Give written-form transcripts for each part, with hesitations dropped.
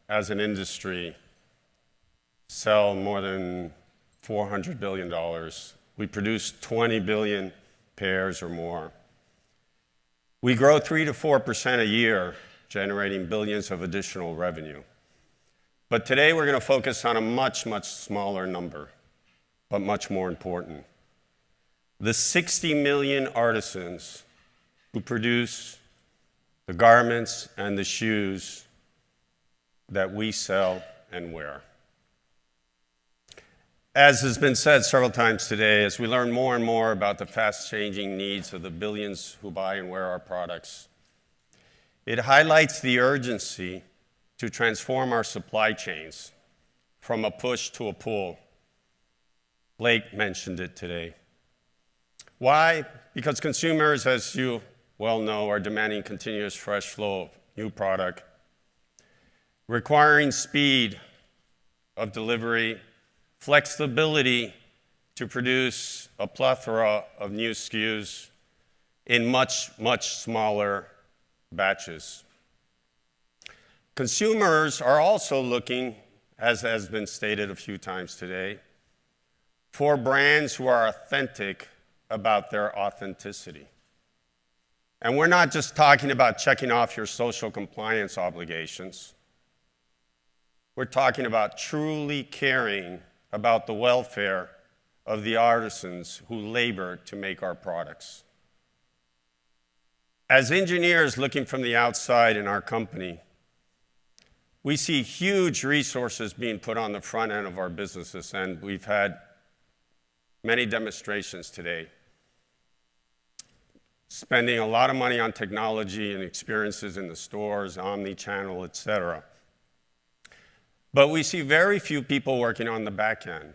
as an industry, sell more than $400 billion. We produce 20 billion pairs or more. We grow 3 to 4% a year, generating billions of additional revenue. But today we're going to focus on a much, much smaller number, but much more important. The 60 million artisans who produce the garments and the shoes that we sell and wear. As has been said several times today, as we learn more and more about the fast-changing needs of the billions who buy and wear our products, it highlights the urgency to transform our supply chains from a push to a pull. Blake mentioned it today. Why? Because consumers, as you well know, are demanding continuous fresh flow of new product, requiring speed of delivery, flexibility to produce a plethora of new SKUs in much, much smaller batches. Consumers are also looking, as has been stated a few times today, for brands who are authentic about their authenticity. And we're not just talking about checking off your social compliance obligations. We're talking about truly caring about the welfare of the artisans who labor to make our products. As engineers looking from the outside in our company, we see huge resources being put on the front end of our businesses, and we've had many demonstrations today. Spending a lot of money on technology and experiences in the stores, omni-channel, et cetera. But we see very few people working on the back end.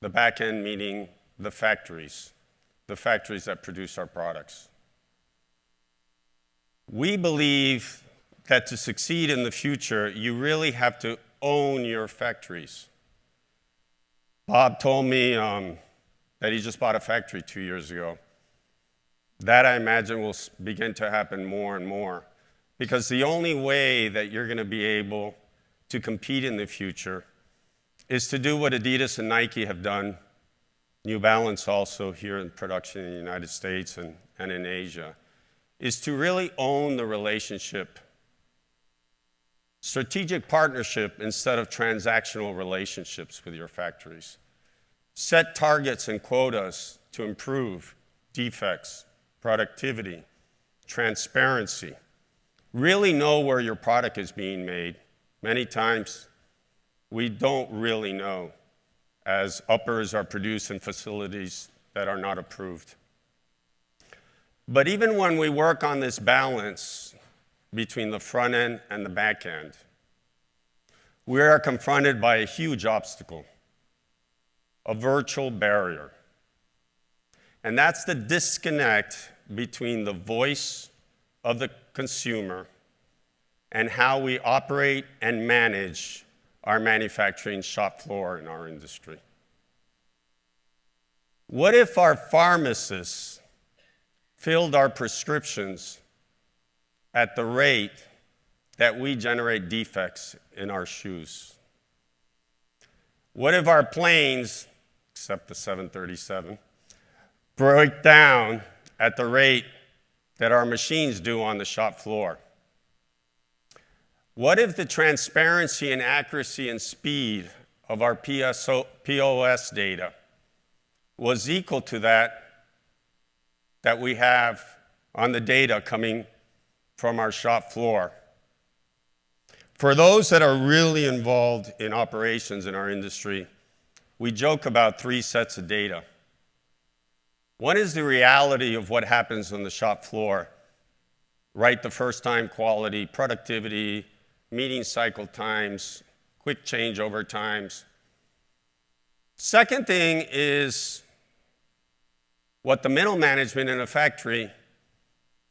The back end meaning the factories that produce our products. We believe that to succeed in the future, you really have to own your factories. Bob told me that he just bought a factory 2 years ago. That, I imagine, will begin to happen more and more, because the only way that you're going to be able to compete in the future is to do what Adidas and Nike have done, New Balance also here in production in the United States and in Asia, is to really own the relationship. Strategic partnership instead of transactional relationships with your factories. Set targets and quotas to improve defects, productivity, transparency. Really know where your product is being made. Many times, we don't really know, as uppers are produced in facilities that are not approved. But even when we work on this balance between the front end and the back end, we are confronted by a huge obstacle, a virtual barrier. And that's the disconnect between the voice of the consumer and how we operate and manage our manufacturing shop floor in our industry. What if our pharmacists filled our prescriptions at the rate that we generate defects in our shoes? What if our planes, except the 737, break down at the rate that our machines do on the shop floor? What if the transparency and accuracy and speed of our POS data was equal to that we have on the data coming from our shop floor? For those that are really involved in operations in our industry, we joke about 3 sets of data. One is the reality of what happens on the shop floor, right the first time quality, productivity, meeting cycle times, quick changeover times. Second thing is what the middle management in a factory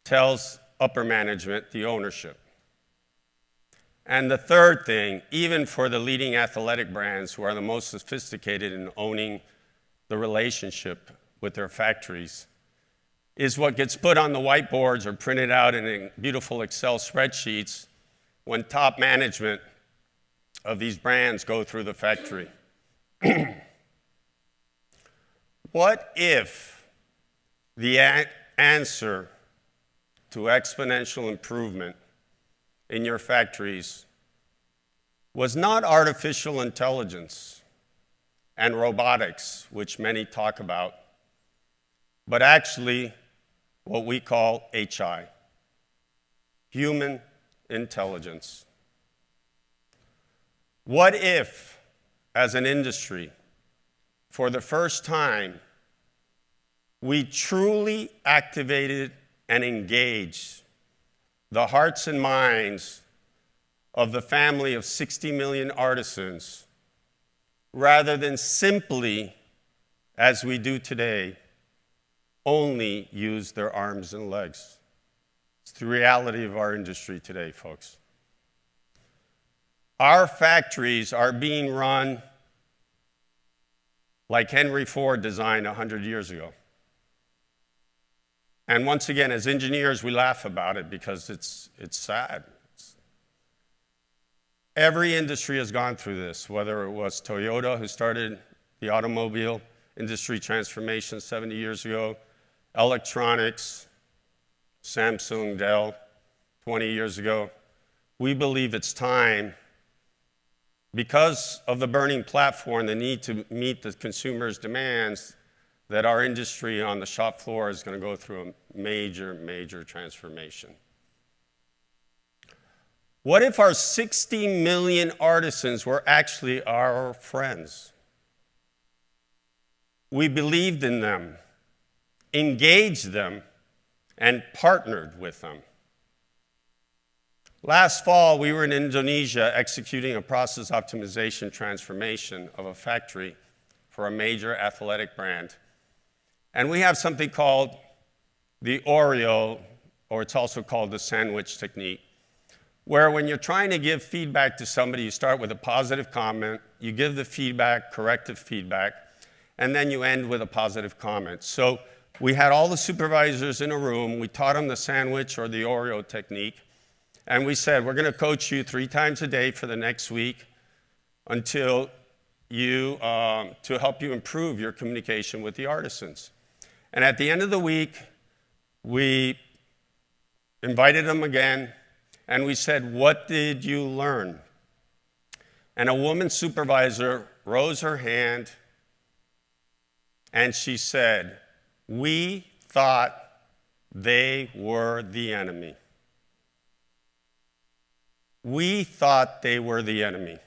tells upper management, the ownership. And the third thing, even for the leading athletic brands who are the most sophisticated in owning the relationship with their factories, is what gets put on the whiteboards or printed out in beautiful Excel spreadsheets when top management of these brands go through the factory. What if the answer to exponential improvement in your factories was not artificial intelligence and robotics, which many talk about, but actually what we call HI, human intelligence? What if, as an industry, for the first time, we truly activated and engaged the hearts and minds of the family of 60 million artisans, rather than simply, as we do today, only use their arms and legs? It's the reality of our industry today, folks. Our factories are being run like Henry Ford designed 100 years ago. And once again, as engineers, we laugh about it because it's sad. Every industry has gone through this, whether it was Toyota, who started the automobile industry transformation 70 years ago, electronics, Samsung, Dell, 20 years ago. We believe it's time, because of the burning platform, the need to meet the consumer's demands, that our industry on the shop floor is going to go through a major, major transformation. What if our 60 million artisans were actually our friends? We believed in them, engaged them, and partnered with them. Last fall, we were in Indonesia executing a process optimization transformation of a factory for a major athletic brand. And we have something called the Oreo, or it's also called the sandwich technique, where when you're trying to give feedback to somebody, you start with a positive comment, you give the feedback, corrective feedback, and then you end with a positive comment. So we had all the supervisors in a room, we taught them the sandwich or the Oreo technique, and we said, we're going to coach you 3 times a day for the next week until you, to help you improve your communication with the artisans. And at the end of the week, we invited them again, and we said, what did you learn? And a woman supervisor rose her hand, and she said, we thought they were the enemy. We thought they were the enemy.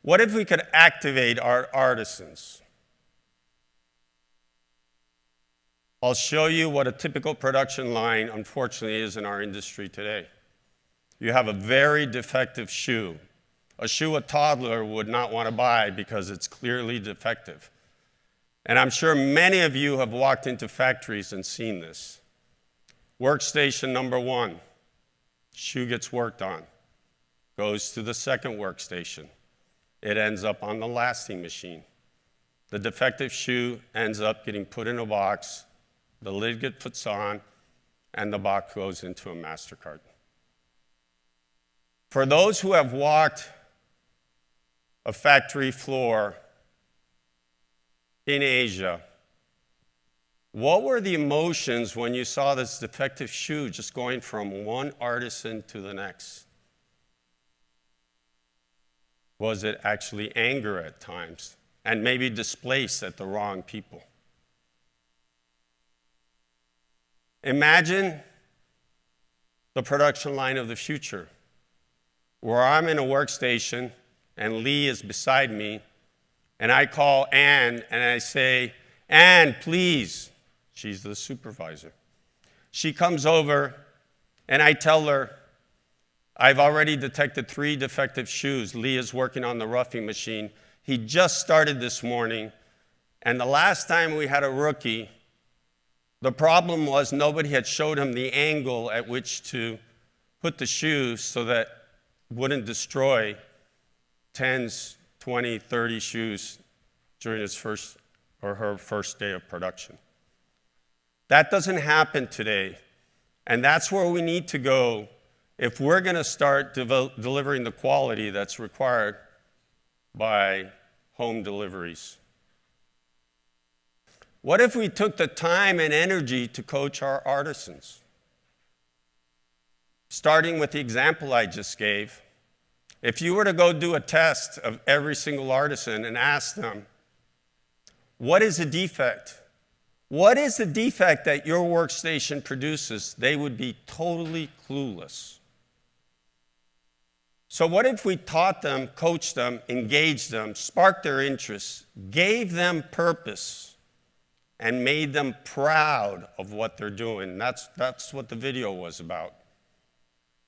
What if we could activate our artisans? I'll show you what a typical production line, unfortunately, is in our industry today. You have a very defective shoe, a shoe a toddler would not want to buy because it's clearly defective. And I'm sure many of you have walked into factories and seen this. Workstation number 1, shoe gets worked on, goes to the second workstation. It ends up on the lasting machine. The defective shoe ends up getting put in a box, the lid gets put on, and the box goes into a MasterCard. For those who have walked a factory floor in Asia, what were the emotions when you saw this defective shoe just going from one artisan to the next? Was it actually anger at times and maybe displaced at the wrong people? Imagine the production line of the future, where I'm in a workstation and Lee is beside me, and I call Ann and I say, Ann, please. She's the supervisor. She comes over and I tell her, I've already detected 3 defective shoes. Lee is working on the roughing machine. He just started this morning, and the last time we had a rookie, the problem was nobody had showed him the angle at which to put the shoes so that it wouldn't destroy 10s, 20, 30 shoes during his first or her first day of production. That doesn't happen today, and that's where we need to go if we're going to start delivering the quality that's required by home deliveries? What if we took the time and energy to coach our artisans? Starting with the example I just gave, if you were to go do a test of every single artisan and ask them, what is a defect? What is the defect that your workstation produces? They would be totally clueless. So what if we taught them, coached them, engaged them, sparked their interests, gave them purpose, and made them proud of what they're doing? That's what the video was about.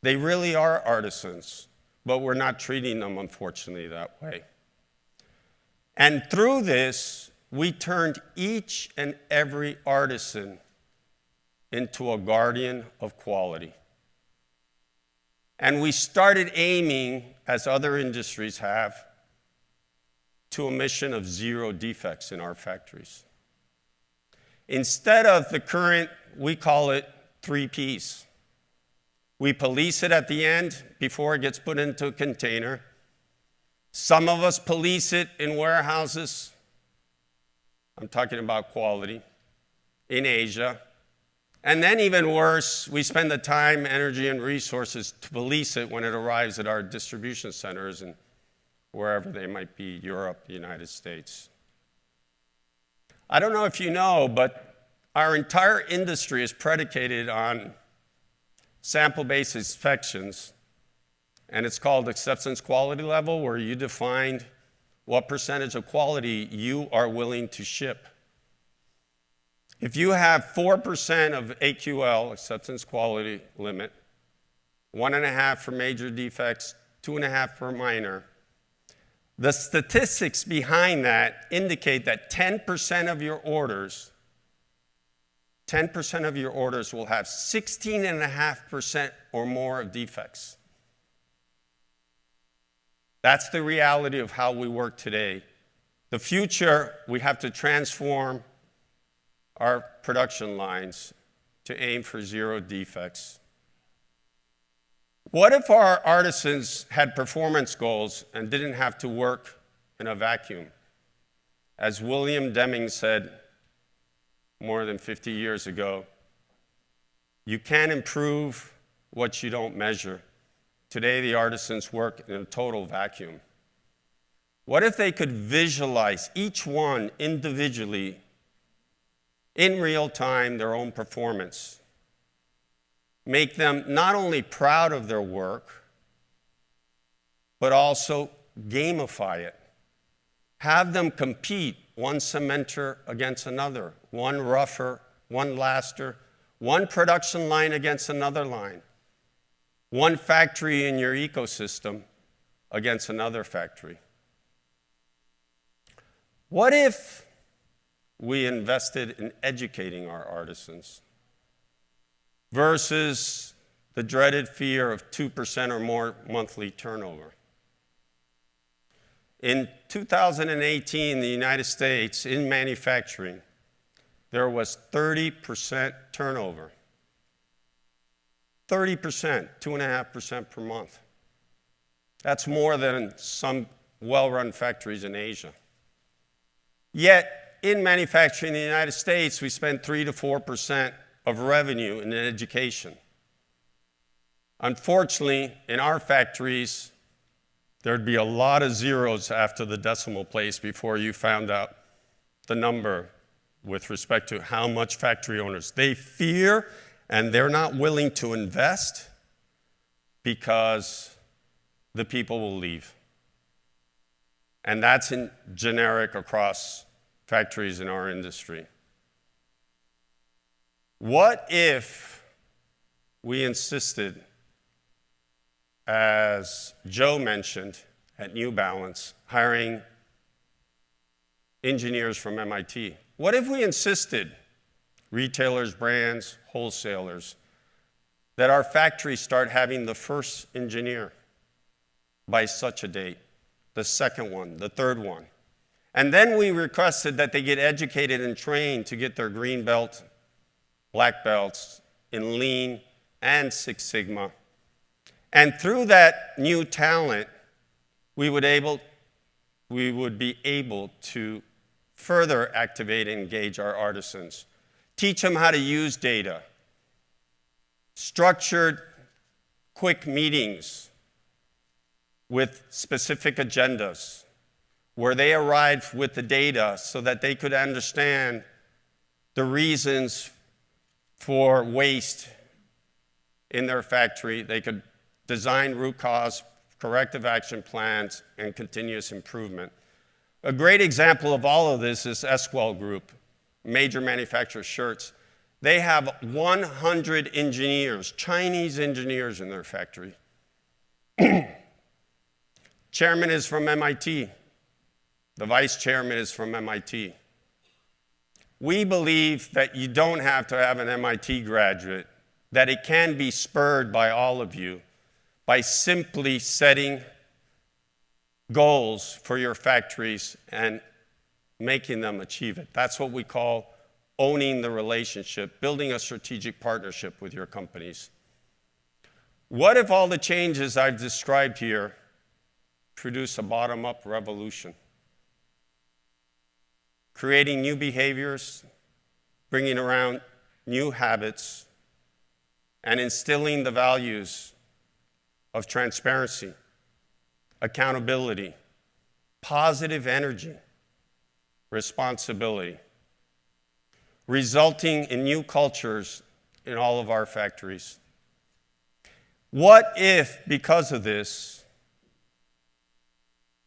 They really are artisans, but we're not treating them, unfortunately, that way. And through this, we turned each and every artisan into a guardian of quality. And we started aiming, as other industries have, to a mission of 0 defects in our factories. Instead of the current, we call it 3 Ps. We police it at the end before it gets put into a container. Some of us police it in warehouses. I'm talking about quality, in Asia. And then even worse, we spend the time, energy, and resources to police it when it arrives at our distribution centers and wherever they might be, Europe, the United States. I don't know if you know, but our entire industry is predicated on sample-based inspections, and it's called acceptance quality level, where you define what percentage of quality you are willing to ship. If you have 4% of AQL, acceptance quality limit, 1.5 for major defects, 2.5 for minor, the statistics behind that indicate that 10% of your orders will have 16.5% or more of defects. That's the reality of how we work today. The future, we have to transform our production lines to aim for 0 defects. What if our artisans had performance goals and didn't have to work in a vacuum? As William Deming said more than 50 years ago, you can't improve what you don't measure. Today, the artisans work in a total vacuum. What if they could visualize each one individually, in real time, their own performance? Make them not only proud of their work, but also gamify it. Have them compete, one cementer against another, one rougher, one laster, one production line against another line, one factory in your ecosystem against another factory. What if we invested in educating our artisans versus the dreaded fear of 2% or more monthly turnover? In 2018, in the United States, in manufacturing, there was 30% turnover. 30%, 2.5% per month. That's more than some well-run factories in Asia. Yet, in manufacturing in the United States, we spend 3 to 4% of revenue in education. Unfortunately, in our factories, there'd be a lot of zeros after the decimal place before you found out the number with respect to how much factory owners. They fear and they're not willing to invest because the people will leave. And that's in generic across factories in our industry. What if we insisted, as Joe mentioned at New Balance, hiring engineers from MIT? What if we insisted, retailers, brands, wholesalers, that our factories start having the first engineer by such a date, the second one, the third one? And then we requested that they get educated and trained to get their green belt, black belts in Lean and Six Sigma. And through that new talent, we would be able to further activate and engage our artisans, teach them how to use data, structured, quick meetings with specific agendas, where they arrived with the data so that they could understand the reasons for waste in their factory. They could design root cause, corrective action plans, and continuous improvement. A great example of all of this is Esquel Group, major manufacturer of shirts. They have 100 engineers, Chinese engineers in their factory. Chairman is from MIT. The vice chairman is from MIT. We believe that you don't have to have an MIT graduate, that it can be spurred by all of you by simply setting goals for your factories and making them achieve it. That's what we call owning the relationship, building a strategic partnership with your companies. What if all the changes I've described here produce a bottom-up revolution? Creating new behaviors, bringing around new habits, and instilling the values of transparency, accountability, positive energy, responsibility, resulting in new cultures in all of our factories. What if, because of this,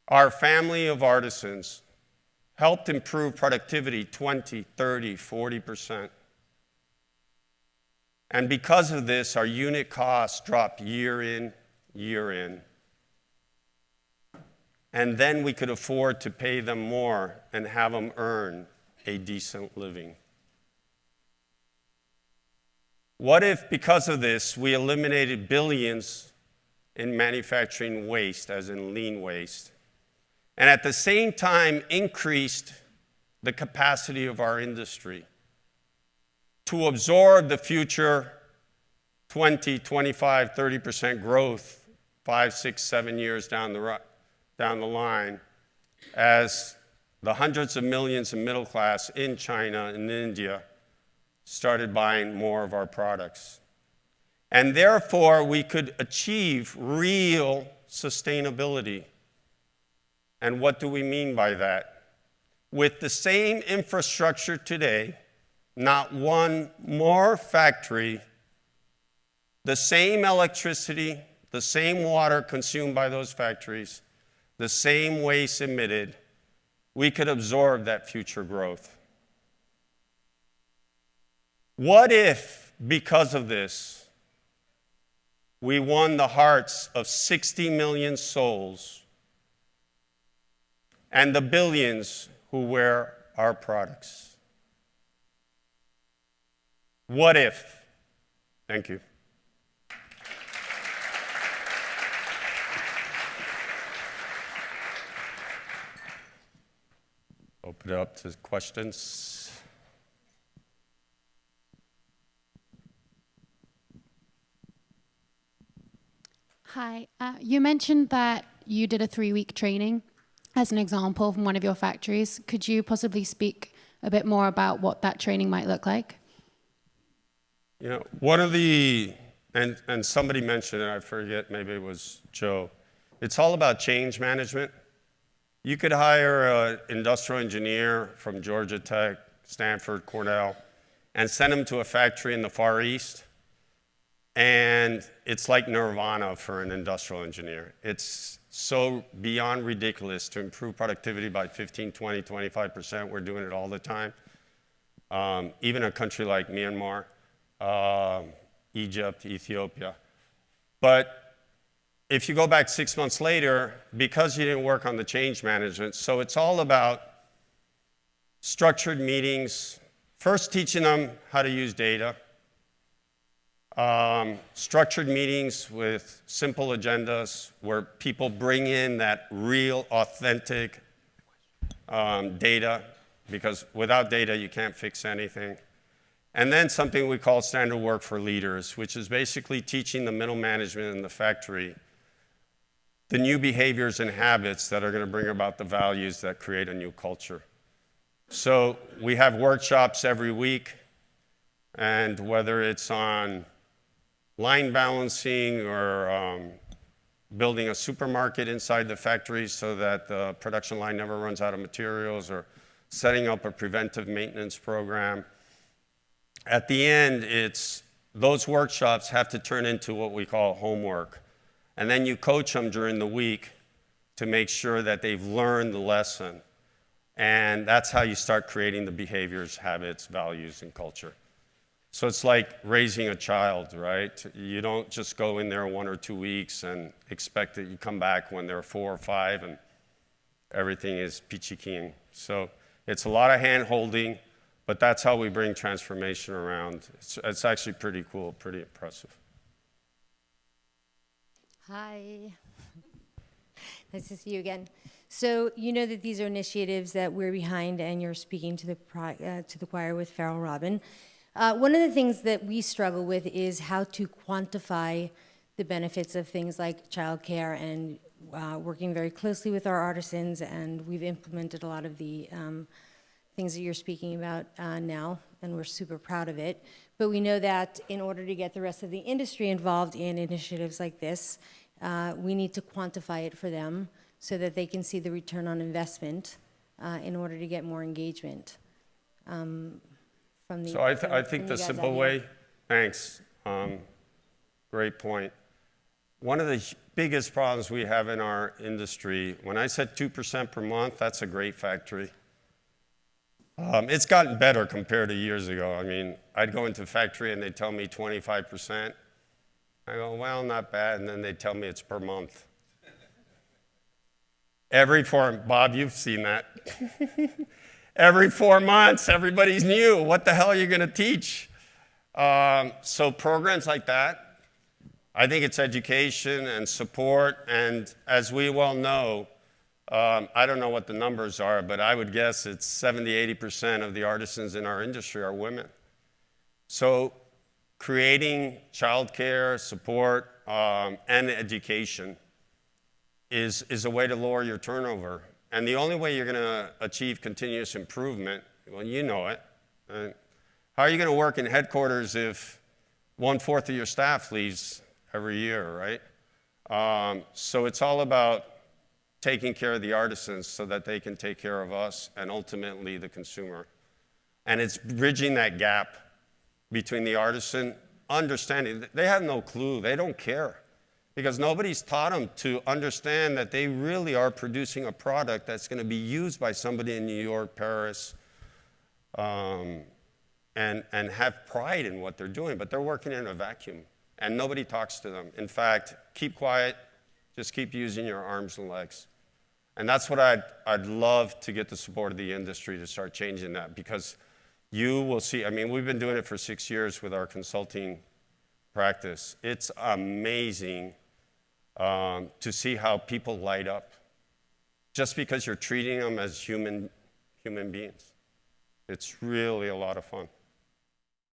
our family of artisans helped improve productivity 20, 30, 40%? And because of this, our unit costs dropped year in, year in. And then we could afford to pay them more and have them earn a decent living. What if, because of this, we eliminated billions in manufacturing waste, as in lean waste, and at the same time increased the capacity of our industry to absorb the future 20, 25, 30% growth 5, 6, 7 years down the line, as the hundreds of millions of middle class in China and India started buying more of our products. And therefore, we could achieve real sustainability. And what do we mean by that? With the same infrastructure today, not one more factory, the same electricity, the same water consumed by those factories, the same waste emitted, we could absorb that future growth. What if, because of this, we won the hearts of 60 million souls and the billions who wear our products? What if? Thank you. Open it up to questions. Hi. You mentioned that you did a 3-week training as an example from one of your factories. Could you possibly speak a bit more about what that training might look like? You know, one of the, and somebody mentioned it, I forget, maybe it was Joe, it's all about change management. You could hire an industrial engineer from Georgia Tech, Stanford, Cornell, and send him to a factory in the Far East, and it's like nirvana for an industrial engineer. It's so beyond ridiculous to improve productivity by 15, 20, 25%. We're doing it all the time. Even a country like Myanmar, Egypt, Ethiopia. But if you go back 6 months later, because you didn't work on the change management, so it's all about structured meetings, first teaching them how to use data, structured meetings with simple agendas where people bring in that real, authentic data, because without data, you can't fix anything. And then something we call standard work for leaders, which is basically teaching the middle management in the factory the new behaviors and habits that are going to bring about the values that create a new culture. So we have workshops every week, and whether it's on line balancing or building a supermarket inside the factory so that the production line never runs out of materials, or setting up a preventive maintenance program. At the end, those workshops have to turn into what we call homework. And then you coach them during the week to make sure that they've learned the lesson. And that's how you start creating the behaviors, habits, values, and culture. So it's like raising a child, right? You don't just go in there 1 or 2 weeks and expect that you come back when they're 4 or 5 and everything is peachy keen. So it's a lot of hand-holding, but that's how we bring transformation around. It's actually pretty cool, pretty impressive. Hi. Nice to see you again. So you know that these are initiatives that we're behind, and you're speaking to the choir with Farrell Robin. One of the things that we struggle with is how to quantify the benefits of things like childcare, and working very closely with our artisans, and we've implemented a lot of the things that you're speaking about now, and we're super proud of it. But we know that in order to get the rest of the industry involved in initiatives like this, we need to quantify it for them so that they can see the return on investment in order to get more engagement. So I think the simple way, thanks, great point. One of the biggest problems we have in our industry, when I said 2% per month, that's a great factory. It's gotten better compared to years ago. I mean, I'd go into a factory and they'd tell me 25%. I go, well, not bad, and then they'd tell me it's per month. Bob, you've seen that. Every 4 months, everybody's new. What the hell are you going to teach? So programs like that, I think it's education and support. And as we well know, I don't know what the numbers are, but I would guess it's 70, 80% of the artisans in our industry are women. So creating childcare, support, and education is a way to lower your turnover. And the only way you're going to achieve continuous improvement, well, you know it. How are you going to work in headquarters if 1/4 of your staff leaves every year, right? So it's all about taking care of the artisans so that they can take care of us and ultimately the consumer. And it's bridging that gap between the artisan understanding. They have no clue. They don't care. Because nobody's taught them to understand that they really are producing a product that's going to be used by somebody in New York, Paris, and have pride in what they're doing. But they're working in a vacuum, and nobody talks to them. In fact, keep quiet. Just keep using your arms and legs. And that's what I'd love to get the support of the industry to start changing that, because you will see, I mean, we've been doing it for 6 years with our consulting practice. It's amazing to see how people light up just because you're treating them as human beings. It's really a lot of fun.